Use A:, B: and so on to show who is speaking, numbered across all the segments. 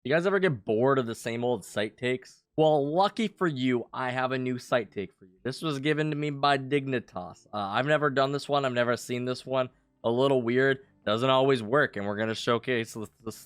A: You guys ever get bored of the same old site takes? Well, lucky for you, I have a new site take for you. This was given to me by Dignitas. I've never done this one. I've never seen this one. A little weird. Doesn't always work, and we're going to showcase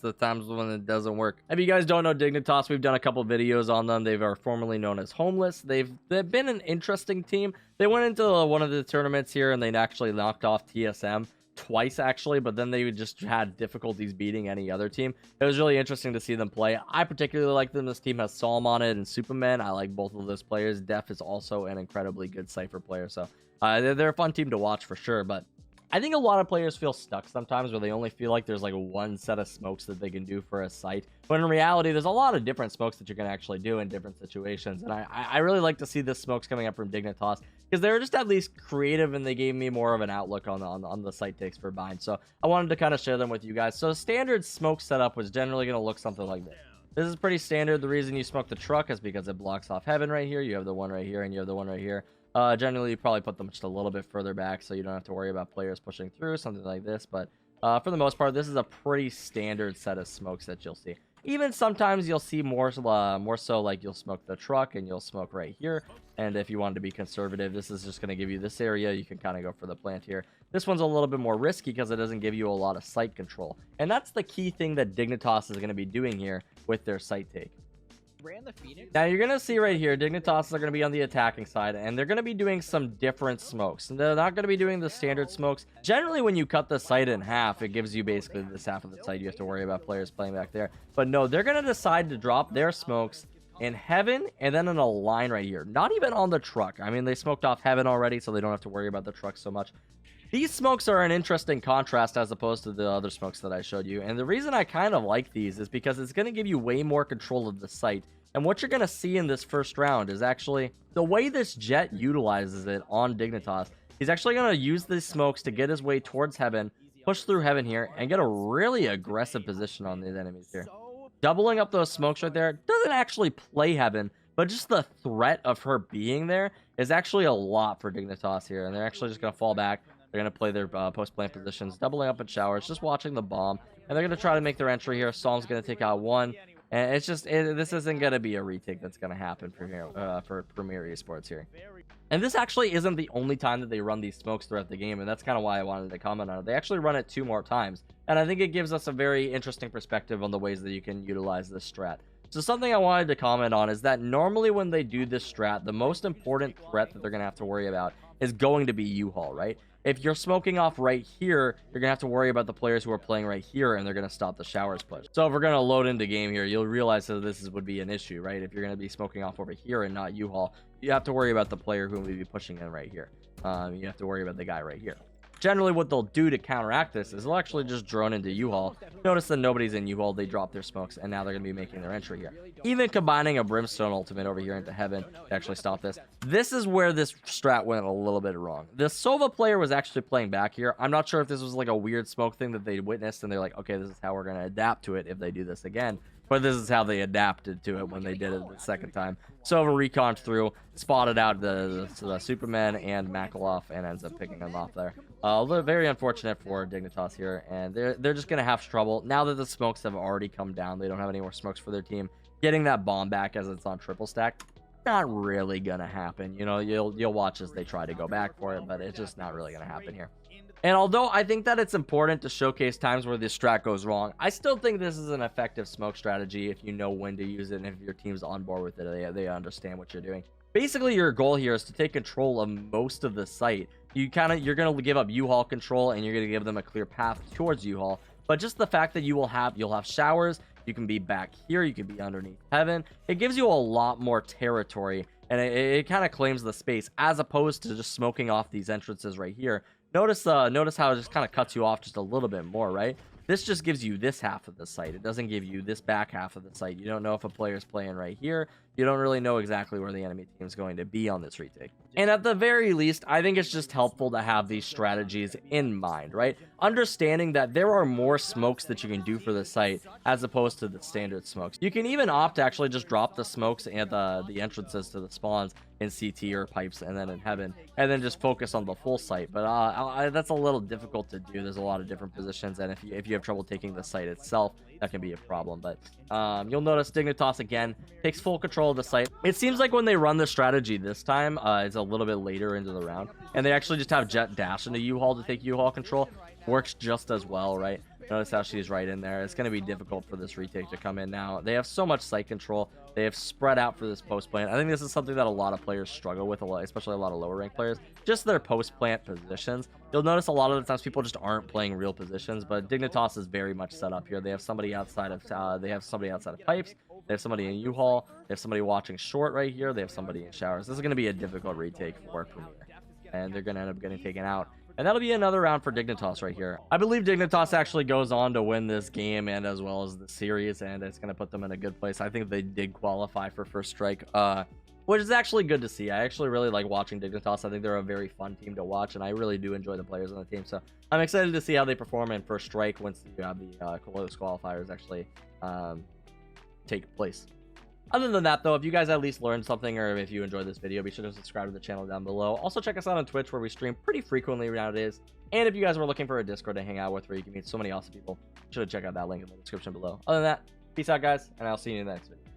A: the times when it doesn't work. If you guys don't know Dignitas, we've done a couple videos on them. They are formerly known as Homeless. They've been an interesting team. They went into one of the tournaments here, and they actually knocked off TSM twice actually, but then they just had difficulties beating any other team. It was really interesting to see them play. I particularly like them. This team has Psalm on it and Superman. I like both of those players. Def is also an incredibly good Cypher player, so they're a fun team to watch for sure. But I think a lot of players feel stuck sometimes where they only feel like there's like one set of smokes that they can do for a site, but in reality there's a lot of different smokes that you can actually do in different situations. And I really like to see the smokes coming up from Dignitas because they were just at least creative, and they gave me more of an outlook on the site takes for Bind. So I wanted to kind of share them with you guys. So standard smoke setup was generally going to look something like this. This is pretty standard. The reason you smoke the truck is because it blocks off heaven right here. You have the one right here, and you have the one right here. Generally, you probably put them just a little bit further back so you don't have to worry about players pushing through, something like this. But for the most part, this is a pretty standard set of smokes that you'll see. Even sometimes you'll see more so like you'll smoke the truck and you'll smoke right here. And if you wanted to be conservative, this is just going to give you this area. You can kind of go for the plant here. This one's a little bit more risky because it doesn't give you a lot of site control. And that's the key thing that Dignitas is going to be doing here with their site take. Now you're gonna see right here, Dignitas are gonna be on the attacking side, and they're gonna be doing some different smokes. And they're not gonna be doing the standard smokes. Generally, when you cut the site in half, it gives you basically this half of the site. You have to worry about players playing back there. But no, they're gonna decide to drop their smokes in heaven and then in a line right here. Not even on the truck. I mean, they smoked off heaven already, so they don't have to worry about the truck so much. These smokes are an interesting contrast as opposed to the other smokes that I showed you. And the reason I kind of like these is because it's going to give you way more control of the site. And what you're going to see in this first round is actually the way this Jet utilizes it on Dignitas. He's actually going to use these smokes to get his way towards heaven, push through heaven here, and get a really aggressive position on these enemies here. Doubling up those smokes right there doesn't actually play heaven, but just the threat of her being there is actually a lot for Dignitas here. And they're actually just going to fall back. They're going to play their post-plant positions, doubling up in showers, just watching the bomb. And they're going to try to make their entry here. Psalm's going to take out one. And it's just, this isn't going to be a retake that's going to happen for Premier Esports here. And this actually isn't the only time that they run these smokes throughout the game. And that's kind of why I wanted to comment on it. They actually run it 2 more times. And I think it gives us a very interesting perspective on the ways that you can utilize this strat. So something I wanted to comment on is that normally when they do this strat, the most important threat that they're going to have to worry about is going to be U-Haul, right? If you're smoking off right here, you're going to have to worry about the players who are playing right here, and they're going to stop the showers push. So if we're going to load into game here, you'll realize that this would be an issue, right? If you're going to be smoking off over here and not U-Haul, you have to worry about the player who will be pushing in right here. You have to worry about the guy right here. Generally, what they'll do to counteract this is they'll actually just drone into U-Haul. Notice that nobody's in U-Haul. They drop their smokes, and now they're going to be making their entry here. Even combining a Brimstone ultimate over here into heaven to actually stop this. This is where this strat went a little bit wrong. The Sova player was actually playing back here. I'm not sure if this was like a weird smoke thing that they witnessed, and they're like, okay, this is how we're going to adapt to it if they do this again. But this is how they adapted to it when they did it the second time. Sova reconned through, spotted out the Superman and Makaloff, and ends up picking them off there. Very unfortunate for Dignitas here, and they're just going to have trouble. Now that the smokes have already come down, they don't have any more smokes for their team. Getting that bomb back as it's on triple stack, not really going to happen. You know, you'll watch as they try to go back for it, but it's just not really going to happen here. And although I think that it's important to showcase times where this strat goes wrong, I still think this is an effective smoke strategy if you know when to use it, and if your team's on board with it, they understand what you're doing. Basically, your goal here is to take control of most of the site. You're going to give up U-Haul control, and you're going to give them a clear path towards U-Haul. But just the fact that you'll have showers, you can be back here, you can be underneath heaven. It gives you a lot more territory, and it kind of claims the space as opposed to just smoking off these entrances right here. Notice how it just kind of cuts you off just a little bit more, right? This just gives you this half of the site. It doesn't give you this back half of the site. You don't know if a player's playing right here. You don't really know exactly where the enemy team is going to be on this retake. And at the very least, I think it's just helpful to have these strategies in mind, right? Understanding that there are more smokes that you can do for the site as opposed to the standard smokes. You can even opt to actually just drop the smokes and the entrances to the spawns in CT or pipes and then in heaven, and then just focus on the full site. But that's a little difficult to do. There's a lot of different positions, and if you have trouble taking the site itself, that can be a problem. But you'll notice Dignitas again takes full control of the site. It seems like when they run the strategy this time, it's a little bit later into the round, and they actually just have Jet dash into U-Haul to take U-Haul control. Works just as well, right? Notice how she's right in there. It's going to be difficult for this retake to come in now. They have so much site control. They have spread out for this post plant. I think this is something that a lot of players struggle with, especially a lot of lower rank players. Just their post plant positions. You'll notice a lot of the times people just aren't playing real positions, but Dignitas is very much set up here. They have somebody outside of pipes. They have somebody in U-Haul. They have somebody watching short right here. They have somebody in showers. This is going to be a difficult retake for Premier, and they're going to end up getting taken out. And that'll be another round for Dignitas right here. I believe Dignitas actually goes on to win this game and as well as the series, and it's going to put them in a good place. I think they did qualify for first strike, which is actually good to see. I actually really like watching Dignitas. I think they're a very fun team to watch, and I really do enjoy the players on the team. So I'm excited to see how they perform in first strike once you have the close qualifiers actually take place. Other than that, though, if you guys at least learned something or if you enjoyed this video, be sure to subscribe to the channel down below. Also, check us out on Twitch, where we stream pretty frequently nowadays. And if you guys were looking for a Discord to hang out with where you can meet so many awesome people, be sure to check out that link in the description below. Other than that, peace out, guys, and I'll see you in the next video.